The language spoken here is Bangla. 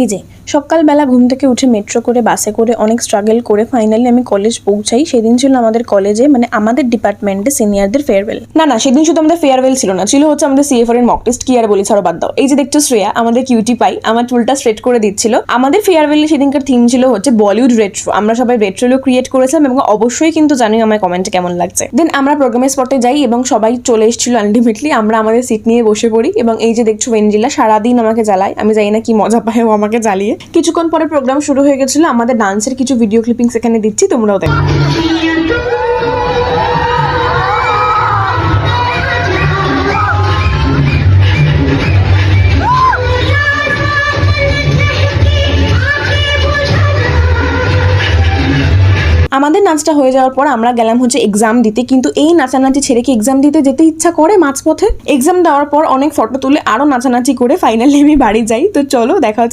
এই যে সকালবেলা ঘুম থেকে উঠে মেট্রো করে বাসে করে অনেক স্ট্রাগল করে ফাইনালি আমি কলেজ পৌঁছাই। সেদিন ছিল আমাদের কলেজে মানে আমাদের ডিপার্টমেন্টে সিনিয়রদের ফেয়ারওয়েল। না সেদিন শুধু আমাদের ফেয়ারওয়েল ছিল না, ছিল হচ্ছে আমাদের সিএফআর এর মক টেস্ট। কি আর বলি, ছাড়ো বাদ দাও। এই যে দেখছো শ্রেয়া আমাদের কিউটি পাই আমার চুলটা স্ট্রেট করে দিচ্ছিল। আমাদের ফেয়ারওয়েলে সেদিনকার থিম ছিল হচ্ছে বলিউড রেট্রো। আমরা সবাই রেট্রো লুক ক্রিয়েট করেছিলাম এবং অবশ্যই কিন্তু জানি আমার কমেন্টে কেমন লাগছে। দেন আমরা প্রোগ্রামের স্পটে যাই এবং সবাই চলে এসেছিল। আলটিমেটলি আমরা আমাদের সিট নিয়ে বসে পড়ি এবং এই যে দেখছো ওয়েঞ্জিলা সারাদিন আমাকে জ্বালায়। আমি জানি না কি মজা পায় ও আমাকে জ্বালিয়ে। কিছুক্ষণ পরে প্রোগ্রাম শুরু হয়ে গেছিল। আমাদের ডান্সের কিছু ভিডিও ক্লিপিংস এখানে দিচ্ছি, তোমরাও দেখো। আমাদের নাচটা হয়ে যাওয়ার পর আমরা গেলাম হচ্ছে এক্সাম দিতে, কিন্তু এই নাচানাচি ছেড়ে কি এক্সাম দিতে যেতে ইচ্ছা করে মাঝপথে? এক্সাম দেওয়ার পর অনেক ফটো তুলে আরো নাচানাচি করে ফাইনালি আমি বাড়ি যাই। তো চলো দেখা হচ্ছে